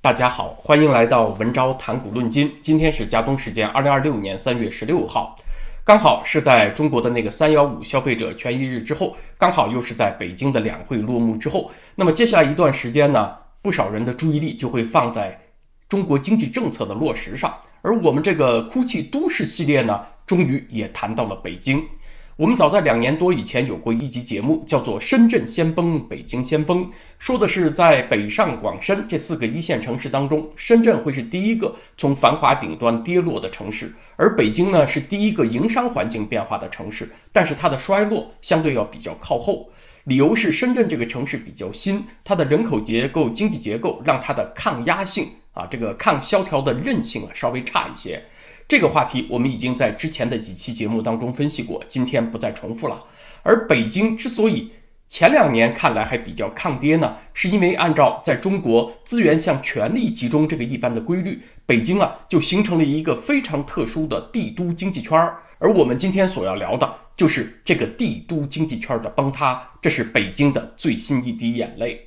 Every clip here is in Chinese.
大家好，歡迎來到文昭談股論金。今天是加東時間2026年3月16號，剛好是在中國的那個315消費者權益日之後，剛好又是在北京的兩會落幕之後。那麼接下來一段時間呢，不少人的注意力就會放在中國經濟政策的落實上。而我們這個哭泣都市系列呢，終於也談到了北京。我們早在2年多以前有過一集節目，叫做《深圳先崩，北京先瘋》，說的是在北上廣深這4個一線城市當中，深圳會是第一個從繁華頂端跌落的城市，而北京呢是第一個營商環境變化的城市，但是它的衰落相對要比較靠後。理由是深圳這個城市比較新，它的人口結構、經濟結構讓它的抗壓性這個抗蕭條的韌性稍微差一些。這個話題我們已經在之前的幾期節目當中分析過，今天不再重複了。而北京之所以前2年看來還比較抗跌呢，是因為按照在中國資源向全力集中这個一般的規律，北京就形成了一個非常特殊的帝都經濟圈。而我們今天所要聊的就是這個帝都經濟圈的崩塌，這是北京的最新一滴眼淚。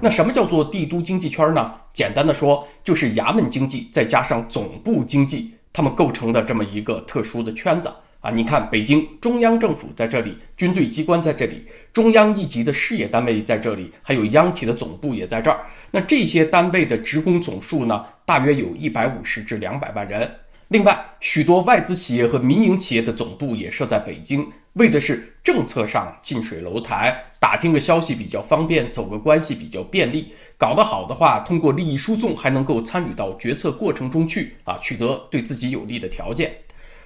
那什麼叫做帝都經濟圈呢？簡單的說，就是衙門經濟再加上總部經濟，他們構成的這麼一個特殊的圈子你看北京中央政府在這裡，軍隊機關在這裡，中央一級的事業單位在這裡，還有央企的總部也在這兒。那這些單位的職工總數呢，大約有150至200萬人。另外，許多外資企業和民營企業的總部也設在北京，為的是政策上近水樓台，打聽個消息比較方便，走個關係比較便利，搞得好的話，通過利益輸送還能夠參與到決策過程中去取得對自己有利的條件。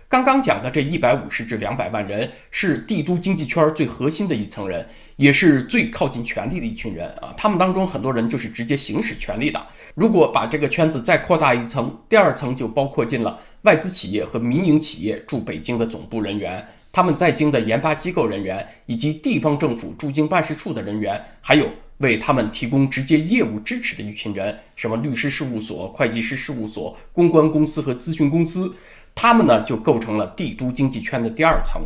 剛剛講的這150至200萬人是帝都經濟圈最核心的一層人，也是最靠近權力的一群人他們當中很多人就是直接行使權力的。如果把這個圈子再擴大一層，第2層就包括進了外資企業和民營企業駐北京的總部人員，他們在京的研發機構人員，以及地方政府驻京辦事處的人員，還有為他們提供直接業務支持的一群人，什麼律師事務所、會計師事務所、公關公司和諮詢公司，他們呢就構成了帝都經濟圈的第2層。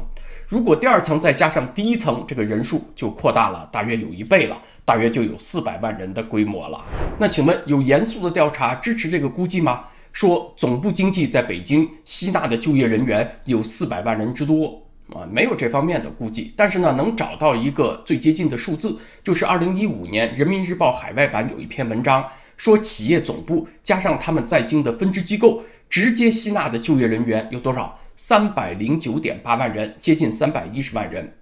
如果第2層再加上第1層，這個人數就擴大了大約有1倍了，大約就有400萬人的規模了。那請問有嚴肅的調查支持這個估計嗎？說總部經濟在北京吸納的就業人員有400萬人之多沒有這方面的估計，但是呢，能找到一個最接近的數字，就是2015年人民日報海外版有一篇文章，說企業總部加上他們在京的分支機構直接吸納的就業人員有多少？309.8萬人，接近310万人。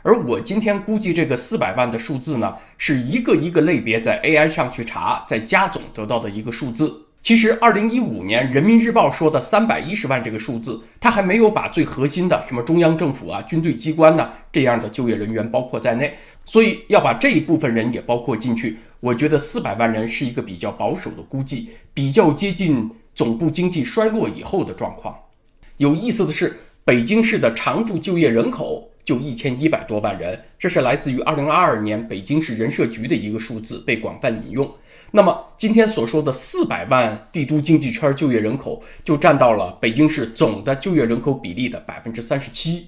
而我今天估計這個400萬的數字呢，是一個一個類別在 AI 上去查，再加總得到的一個數字。其實2015年人民日報說的310萬這個數字，它還沒有把最核心的什麼中央政府軍隊機關這樣的就業人員包括在內，所以要把這一部分人也包括進去，我覺得400萬人是一個比較保守的估計，比較接近總部經濟衰落以後的狀況。有意思的是，北京市的常住就業人口就1100多萬人，這是来自於2022年北京市人社局的一個数字，被廣泛引用。那麼今天所說的400萬帝都經濟圈就業人口，就占到了北京市總的就業人口比例的37%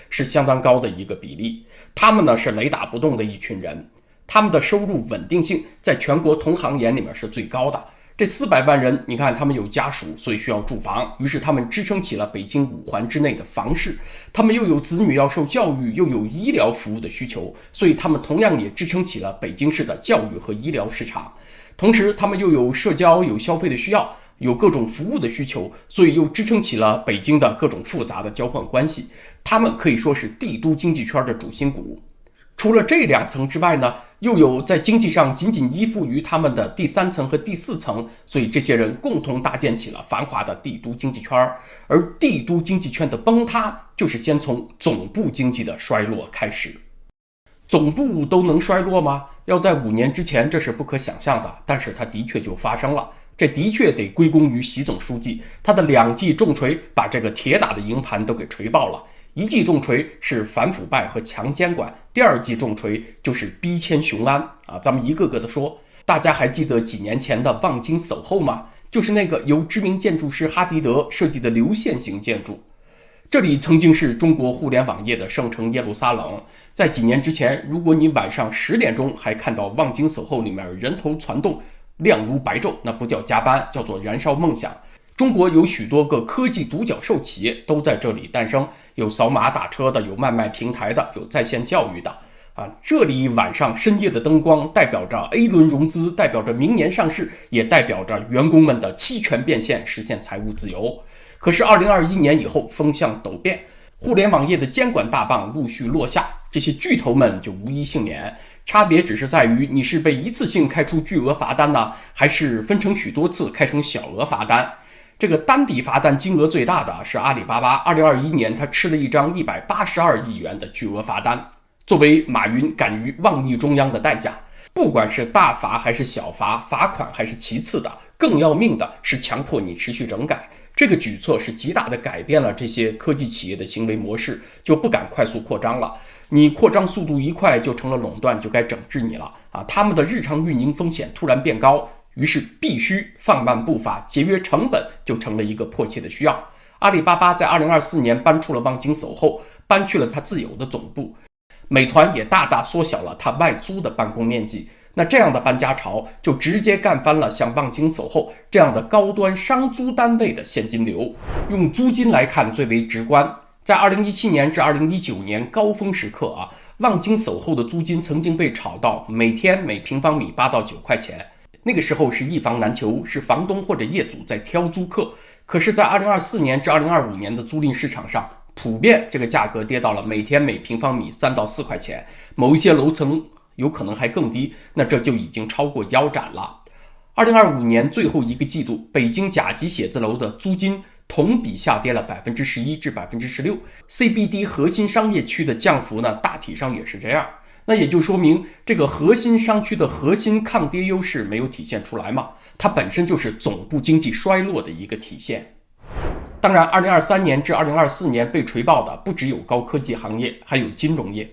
是相當高的一個比例。他們呢是雷打不动的一群人，他们的收入穩定性在全國同行眼裡面是最高的。這400萬人，你看他們有家屬，所以需要住房，於是他們支撐起了北京5環之內的房市。他們又有子女要受教育，又有醫療服務的需求，所以他們同樣也支撐起了北京市的教育和醫療市場。同時他们又有社交、有消費的需要，有各種服務的需求，所以又支撐起了北京的各種複雜的交換關係。他們可以說是帝都經濟圈的主心骨。除了這2層之外呢，又有在經濟上僅僅依附於他們的第3層和第4層，所以這些人共同搭建起了繁華的帝都經濟圈。而帝都經濟圈的崩塌，就是先從總部經濟的衰落開始。總部都能衰落嗎？要在5年之前，這是不可想象的，但是它的確就發生了。這的確得歸功於習總書記，他的2記重錘把這個鐵打的營盤都給錘爆了。1記重錘是反腐敗和強監管，第2記重錘就是逼遷雄安咱們一個個的說。大家還記得幾年前的望京 SOHO 嗎？就是那個由知名建築師哈迪德設計的流線型建築。這裡曾經是中國互聯網業的聖城耶路撒冷。在幾年之前，如果你晚上10點鐘還看到望京 SOHO 裡面人頭攒動，亮如白晝，那不叫加班，叫做燃燒夢想。中國有許多個科技獨角獸企業都在這裡誕生，有掃碼打車的，有賣賣平台的，有在線教育的。這裡晚上深夜的燈光代表着 A 輪融資，代表着明年上市，也代表着員工們的期權變現，實現財務自由。可是2021年以後風向陡變，互聯網業的監管大棒陸續落下，這些巨頭們就無一幸免，差別只是在於你是被一次性開出巨額罰單呢，還是分成許多次開成小額罰單。這個單筆罰單金額最大的是阿里巴巴，2021年他吃了一張182億元的巨額罰單，作為馬雲敢於妄議中央的代價。不管是大罰還是小罰，罰款還是其次的，更要命的是強迫你持續整改。這個舉措是極大的改變了這些科技企業的行為模式，就不敢快速擴張了。你擴張速度一快，就成了壟斷，就該整治你了啊！他們的日常運營風險突然變高，於是必須放慢步伐，節約成本就成了一個迫切的需要。阿里巴巴在2024年搬出了望京首後，搬去了它自有的总部。美团也大大縮小了它外租的辦公面積，那這樣的搬家潮就直接幹翻了像望京首後這樣的高端商租單位的現金流。用租金來看最為直觀，在2017年至2019年高峰時刻望京首後的租金曾經被炒到每天每平方米8到9塊錢。那個時候是一房難求，是房東或者業主在挑租客。可是在2024年至2025年的租賃市場上，普遍這個價格跌到了每天每平方米3到4塊錢，某一些樓層有可能還更低，那這就已經超過腰斬了。2025年最後一個季度，北京甲級寫字樓的租金同比下跌了11%至16%， CBD 核心商業區的降幅呢，大體上也是這樣。那也就說明這個核心商區的核心抗跌優勢沒有體現出來嘛，它本身就是總部經濟衰落的一個體現。當然2023年至2024年被錘爆的不只有高科技行業，還有金融業。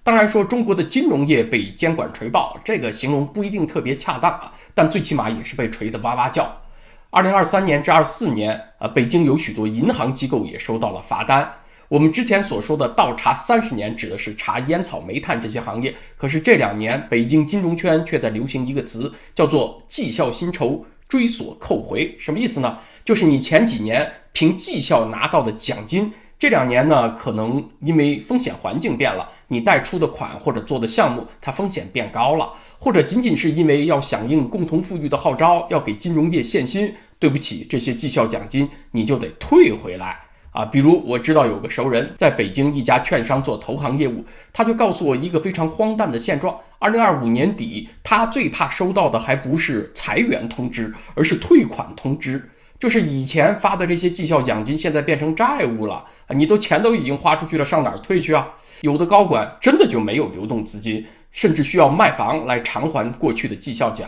當然說中國的金融業被監管錘爆，這個形容不一定特別恰當但最起碼也是被錘得哇哇叫。2023年至24年北京有許多銀行機構也收到了罰單。我們之前所說的倒查30年指的是查煙草煤炭這些行業，可是這2年北京金融圈卻在流行一個詞，叫做績效薪酬追索扣回。什麼意思呢？就是你前幾年憑績效拿到的獎金，這2年呢可能因為風險環境變了，你貸出的款或者做的項目它風險變高了，或者僅僅是因為要響應共同富裕的號召，要給金融業獻薪，對不起，這些績效獎金你就得退回來。比如我知道有個熟人在北京一家券商做投行業務，他就告訴我一個非常荒誕的現狀：2025年底，他最怕收到的還不是裁員通知，而是退款通知。就是以前發的這些績效獎金，現在變成債務了，你錢都已經花出去了，上哪兒退去啊？有的高管真的就沒有流動資金，甚至需要賣房來償還過去的績效獎。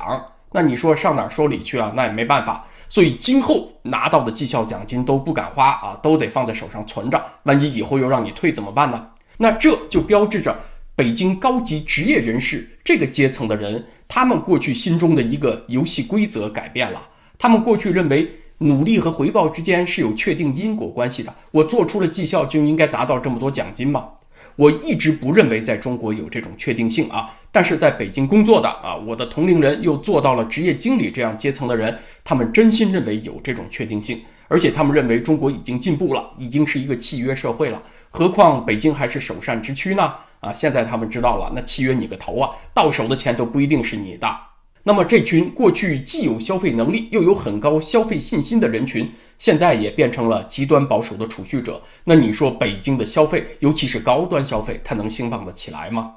那你說上哪兒說理去啊？那也沒辦法，所以今後拿到的績效獎金都不敢花都得放在手上存着，萬一以後又讓你退怎麼辦呢？那這就標誌着北京高級職業人士這個階層的人，他們過去心中的一個遊戲規則改變了。他們過去認為努力和回報之間是有確定因果關係的，我做出了績效就應該拿到這麼多獎金嗎？我一直不認為在中國有這種確定性但是在北京工作的我的同齡人又做到了職業經理這樣階層的人，他們真心認為有這種確定性，而且他們認為中國已經進步了，已經是一個契約社會了，何況北京還是首善之區呢？現在他們知道了，那契約你個頭到手的錢都不一定是你的。那麼這群過去既有消費能力又有很高消費信心的人群，現在也变成了極端保守的儲蓄者。那你說北京的消費，尤其是高端消費，它能兴旺得起來嗎？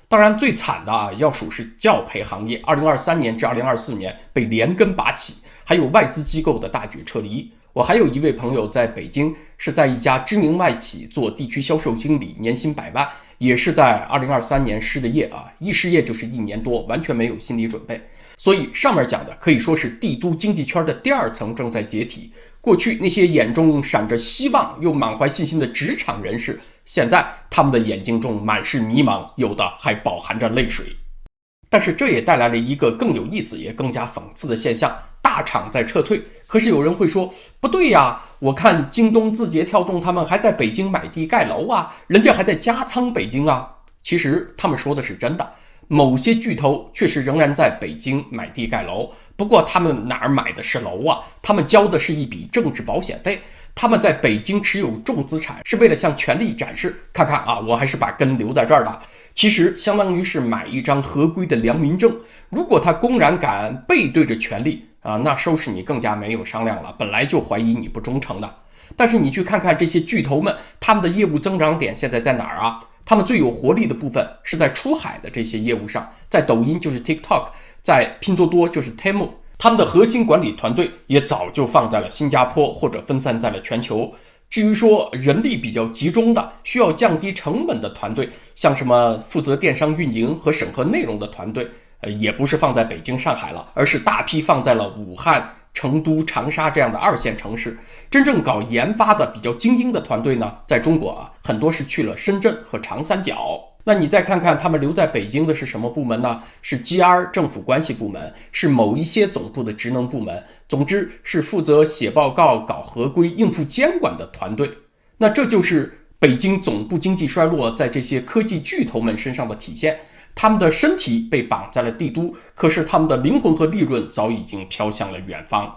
當然最慘的要數是教培行業，2023年至2024年被連根拔起，還有外資機構的大舉撤離。我還有一位朋友在北京，是在一家知名外企做地區銷售經理，年薪100萬，也是在2023年失的業一失業就是1年多，完全沒有心理準備。所以上面講的可以说是帝都經濟圈的第2層正在解體。過去那些眼中閃着希望又滿懷信心的職場人士，現在他們的眼睛中滿是迷茫，有的還飽含着淚水。但是這也帶來了一個更有意思也更加諷刺的現象，大廠在撤退。可是有人會說，不對呀，我看京東、字節跳動他們還在北京買地蓋樓人家還在加倉北京其實他們說的是真的，某些巨頭確實仍然在北京買地蓋樓，不過他們哪兒買的是樓啊？他們交的是一筆政治保險費。他們在北京持有重資產，是為了向全力展示，看看啊，我還是把根留在這兒的。其實相當於是買一張合規的良民證。如果他公然敢背對着權力啊，那收拾你更加沒有商量了。本来就懷疑你不忠誠的。但是你去看看這些巨頭們，他們的業務增長點現在在哪兒啊？他們最有活力的部分是在出海的這些業務上，在抖音就是 TikTok， 在拼多多就是 Temu， 他們的核心管理团队也早就放在了新加坡或者分散在了全球。至于说人力比较集中的，需要降低成本的团队，像什麼負責電商運營和審核內容的团隊，也不是放在北京、上海了，而是大批放在了武漢、成都、長沙這樣的二線城市。真正搞研發的比較精英的團隊呢，在中國啊，很多是去了深圳和長三角。那你再看看他們留在北京的是什麼部門呢？是 GR 政府關係部門，是某一些總部的職能部門，總之是負責寫報告、搞合規、應付監管的團隊。那這就是北京總部經濟衰落在這些科技巨頭們身上的體現。他們的身體被綁在了帝都，可是他們的靈魂和利潤早已經飄向了遠方。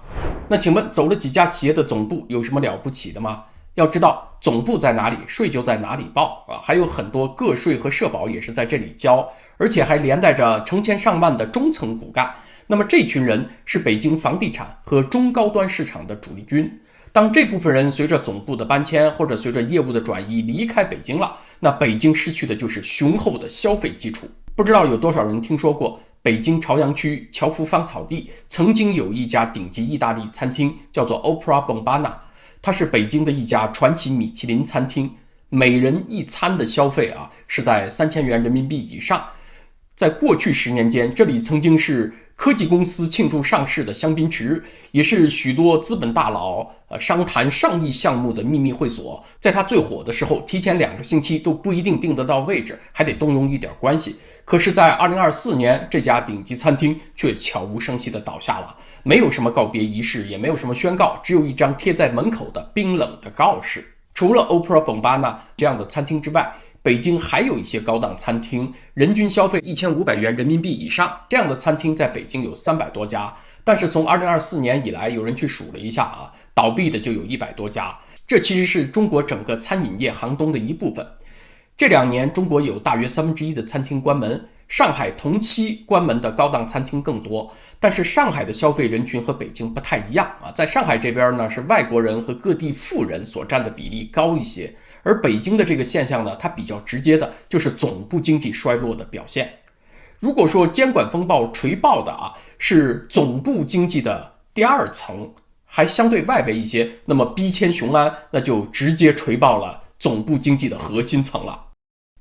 那請問走了幾家企業的總部有什麼了不起的嗎？要知道總部在哪裡，稅就在哪裡報啊，還有很多個稅和社保也是在這裡交，而且還連帶着成千上萬的中層骨幹。那麼這群人是北京房地產和中高端市場的主力軍。當這部分人隨着總部的搬遷或者隨着業務的轉移離開北京了，那北京失去的就是雄厚的消費基礎。不知道有多少人聽說過北京朝陽區僑福芳草地曾經有一家頂級意大利餐廳，叫做 Opera Bombana， 它是北京的一家傳奇米其林餐廳，每人一餐的消費啊是在3000元人民幣以上。在過去10年間，這裡曾經是科技公司慶祝上市的香檳池，也是許多資本大佬商談上億項目的秘密會所。在它最火的時候，提前2個星期都不一定訂得到位置，還得動用一點關係。可是在2024年，這家頂級餐廳卻悄無聲息地倒下了，沒有什麼告別儀式，也沒有什麼宣告，只有一張貼在門口的冰冷的告示。除了 Opera Bombana 這樣的餐廳之外，北京還有一些高檔餐廳，人均消費1500元人民幣以上，這樣的餐廳在北京有300多家。但是從2024年以來，有人去數了一下啊，倒閉的就有100多家。這其實是中國整個餐飲業寒冬的一部分。這2年，中國有大約1/3的餐廳關門。上海同期關門的高檔餐廳更多，但是上海的消費人群和北京不太一樣啊。在上海這邊呢，是外國人和各地富人所占的比例高一些，而北京的這個現象呢，它比較直接的就是總部經濟衰落的表現。如果說監管風暴錘爆的啊是總部經濟的第2層，還相對外圍一些，那麼逼遷雄安那就直接錘爆了總部經濟的核心層了。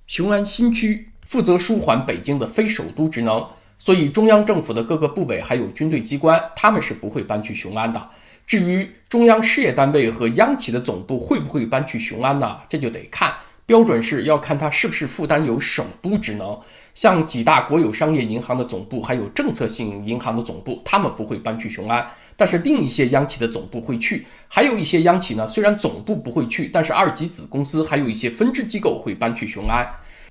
雄安新區負責舒緩北京的非首都職能，所以中央政府的各個部委還有軍隊機關，他們是不會搬去雄安的。至於中央事業單位和央企的總部會不會搬去雄安呢？這就得看，標準是要看它是不是負擔有首都職能。像幾大國有商業銀行的總部，還有政策性銀行的總部，他們不會搬去雄安，但是另一些央企的總部會去。還有一些央企呢，雖然總部不會去，但是2級子公司還有一些分支機構會搬去雄安。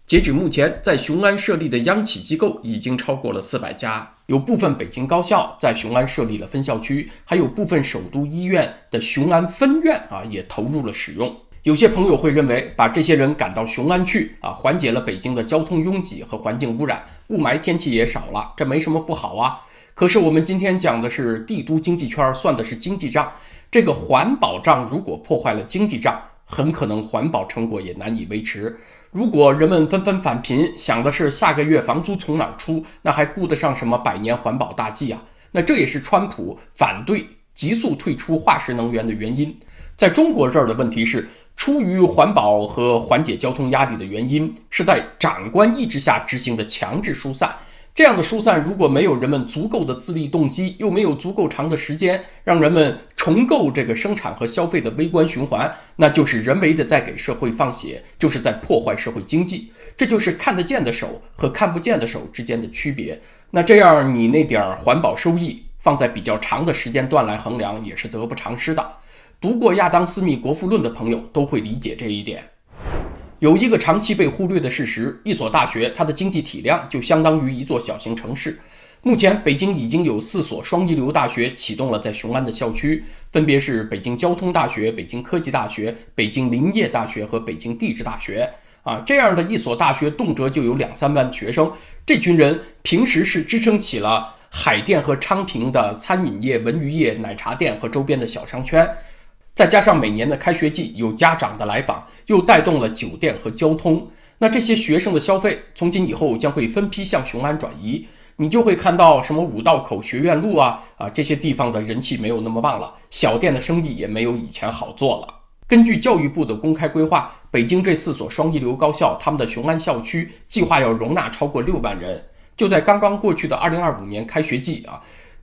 截止目前，在雄安設立的央企機構已經超過了400家，有部分北京高校在雄安設立了分校區，還有部分首都醫院的雄安分院也投入了使用。有些朋友會認為，把這些人趕到雄安去緩解了北京的交通擁擠和環境污染，霧霾天氣也少了，這沒什麼不好啊。可是我們今天講的是帝都經濟圈，算的是經濟賬，這個環保賬如果破壞了經濟賬，很可能環保成果也難以維持。如果人們紛紛返貧，想的是下個月房租從哪兒出，那還顧得上什麼100年環保大計啊？那這也是川普反對急速退出化石能源的原因。在中國這兒的問題是，出於環保和緩解交通壓力的原因，是在長官意志下執行的強制疏散。這樣的疏散如果沒有人們足夠的自力動機，又沒有足夠長的時間讓人們重構這個生產和消費的微觀循環，那就是人為的在給社會放血，就是在破壞社會經濟。這就是看得見的手和看不見的手之間的區別。那這樣你那點環保收益放在比較長的時間段來衡量，也是得不償失的。讀過亞當·斯密《國富論》的朋友都會理解這一點。有一个長期被忽略的事實，一所大學它的經濟體量就相當於一座小型城市。目前北京已經有4所雙一流大學啟動了在雄安的校區，分別是北京交通大學、北京科技大學、北京林業大學和北京地質大學。這樣的一所大學動輒就有2-3萬學生，這群人平時是支撐起了海淀和昌平的餐飲業、文娛業、奶茶店和周邊的小商圈。再加上每年的開學季有家長的來訪，又帶動了酒店和交通。那這些學生的消費從今以後將會分批向雄安轉移，你就會看到什麼五道口、學院路這些地方的人氣沒有那麼旺了，小店的生意也沒有以前好做了。根據教育部的公開規劃，北京這4所雙一流高校，他們的雄安校區計劃要容納超過6萬人。就在剛剛過去的2025年開學季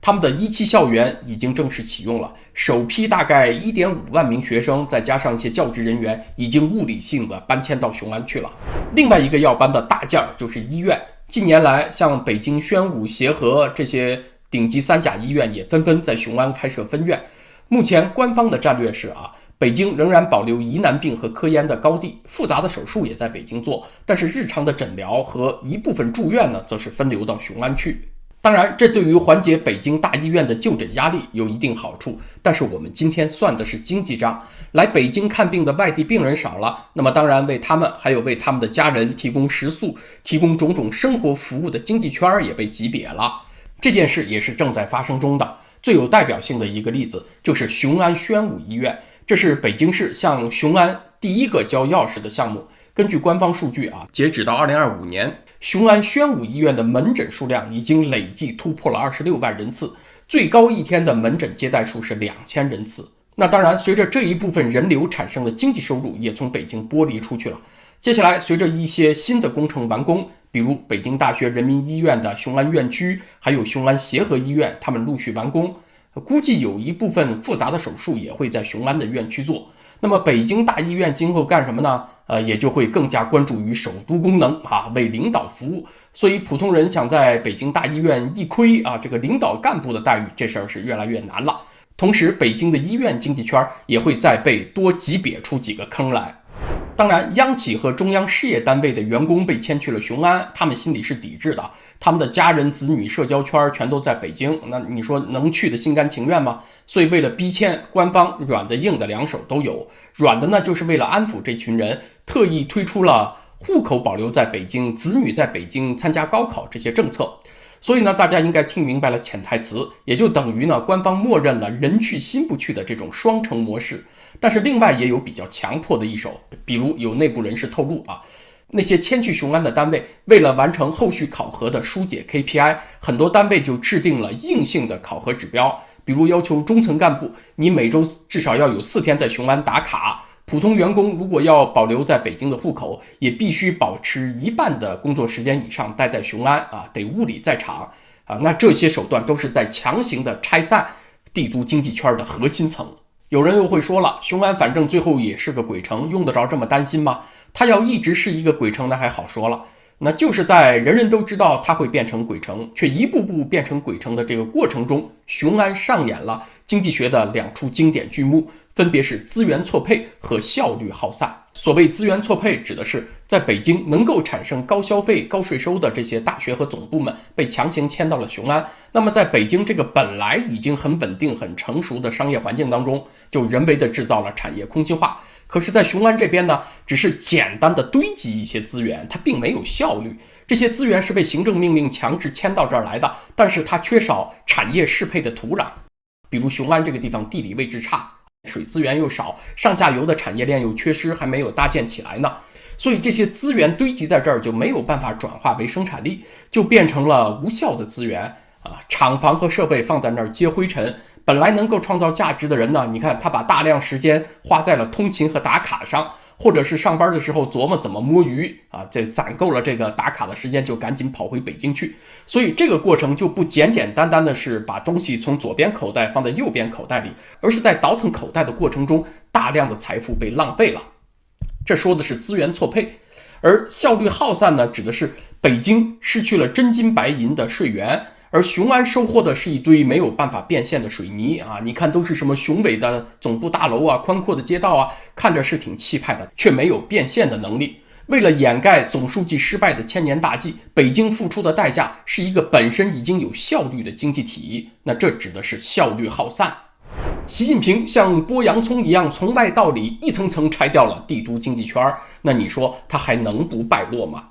他們的一期校園已經正式啟用了，首批大概1.5萬名學生，再加上一些教職人員，已經物理性的搬遷到雄安去了。另外一個要搬的大件就是醫院。近年來，像北京宣武、協和這些頂級3甲醫院也紛紛在雄安開設分院。目前官方的戰略是北京仍然保留疑難病和科研的高地，複雜的手術也在北京做，但是日常的診療和一部分住院呢，則是分流到雄安去。當然，這對於緩解北京大醫院的就診壓力有一定好處，但是我們今天算的是經濟賬。來北京看病的外地病人少了，那麼當然為他們還有為他們的家人提供食宿、提供種種生活服務的經濟圈也被擠癟了。這件事也是正在發生中的。最有代表性的一個例子就是雄安宣武醫院，這是北京市向雄安第一個交鑰匙的項目。根據官方數據截止到2025年，雄安宣武醫院的門診數量已經累計突破了26萬人次，最高一天的門診接待數是2000人次。那當然，隨着這一部分人流產生的經濟收入也從北京剝離出去了。接下來，隨着一些新的工程完工，比如北京大學人民醫院的雄安院區，還有雄安協和醫院，他們陸續完工，估計有一部分複雜的手術也會在雄安的院區做。那麼北京大醫院今後幹什麼呢？也就會更加關注於首都功能為領導服務。所以普通人想在北京大醫院一窺這個領導幹部的待遇，這事兒是越來越難了。同時，北京的醫院經濟圈也會再被多擠癟出幾個坑來。當然，央企和中央事業單位的員工被遷去了雄安，他們心裡是抵制的，他們的家人、子女、社交圈全都在北京，那你說能去的心甘情願嗎？所以為了逼遷，官方軟的硬的兩手都有。軟的呢，就是為了安撫這群人，特意推出了戶口保留在北京、子女在北京參加高考這些政策。所以呢，大家應該聽明白了潛台詞，也就等於呢，官方默認了人去心不去的這種雙城模式。但是另外也有比較強迫的一手，比如有內部人士透露那些遷去雄安的單位，為了完成後續考核的疏解 KPI， 很多單位就制定了硬性的考核指標，比如要求中層幹部你每周至少要有4天在雄安打卡。普通員工如果要保留在北京的戶口，也必須保持一半的工作時間以上待在雄安得物理在場那這些手段都是在強行的拆散帝都經濟圈的核心層。有人又會說了，雄安反正最後也是個鬼城，用得着這麼擔心嗎？它要一直是一個鬼城那還好說了，那就是在人人都知道它會變成鬼城，卻一步步變成鬼城的這個過程中，雄安上演了經濟學的2出經典劇目，分別是資源錯配和效率耗散。所謂資源錯配，指的是在北京能夠產生高消費、高稅收的這些大學和總部們被強行遷到了雄安。那麼在北京這個本來已經很穩定、很成熟的商業環境當中，就人為的制造了產業空心化。可是在雄安這邊呢，只是簡單的堆積一些資源，它並沒有效率。這些資源是被行政命令強制遷到這兒來的，但是它缺少產業適配的土壤。比如雄安這個地方地理位置差，水資源又少，上下游的產業鏈又缺失，還沒有搭建起來呢。所以這些資源堆積在這兒就沒有辦法轉化為生產力，就變成了無效的資源廠房和設備放在那兒接灰塵。本來能夠創造價值的人呢，你看他把大量時間花在了通勤和打卡上，或者是上班的時候琢磨怎麼摸魚這攢夠了這個打卡的時間就趕緊跑回北京去。所以這個過程就不簡簡單單的是把東西從左邊口袋放在右邊口袋裡，而是在倒騰口袋的過程中，大量的財富被浪費了。這說的是資源錯配。而效率耗散呢，指的是北京失去了真金白銀的稅源，而雄安收穫的是一堆沒有辦法變現的水泥你看都是什麼雄偉的總部大樓寬闊的街道看着是挺氣派的，卻沒有變現的能力。為了掩蓋總書記失敗的千年大計，北京付出的代價是一個本身已經有效率的經濟體，那這指的是效率耗散。習近平像剝洋蔥一樣從外到裡一層層拆掉了帝都經濟圈，那你說他還能不敗落嗎？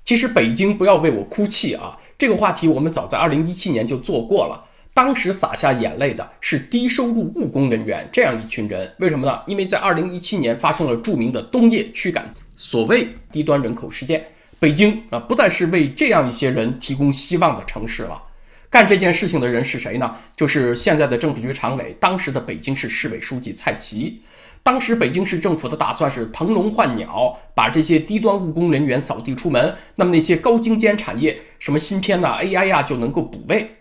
其實北京不要為我哭泣啊，這個話題我們早在2017年就做過了，當時灑下眼淚的是低收入務工人員這樣一群人。為什麼呢？因為在2017年發生了著名的冬夜驅趕所謂低端人口事件，北京不再是為這樣一些人提供希望的城市了。幹這件事情的人是誰呢？就是现在的政治局常委，当时的北京市市委书记蔡奇。当時北京市政府的打算是騰笼換鳥，把這些低端務工人員掃地出門，那麼那些高精尖產業，什麼芯片AI 就能夠補位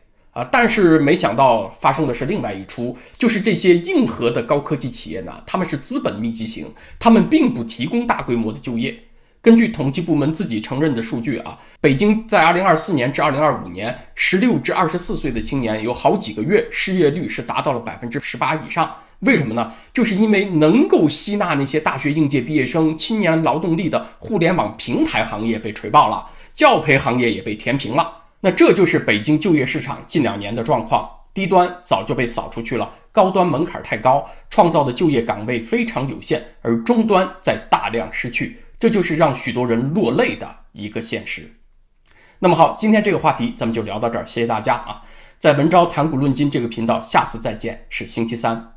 但是沒想到發生的是另外一出，就是這些硬核的高科技企業呢，他們是資本密集型，他們並不提供大規模的就業。根據統計部門自己承認的数据北京在2024年至2025年16至24歲的青年有好幾個月失業率是達到了18%以上。為什麼呢？就是因為能夠吸納那些大學應屆畢業生、青年勞動力的互聯網平台行業被锤爆了，教培行業也被填平了。那這就是北京就業市場近2年的狀況，低端早就被掃出去了，高端門檻太高，創造的就業崗位非常有限，而中端在大量失去，這就是讓許多人落淚的一個現實。那麼好，今天這個話題咱們就聊到這兒，謝謝大家在文昭談古論今這個頻道，下次再見，是星期三。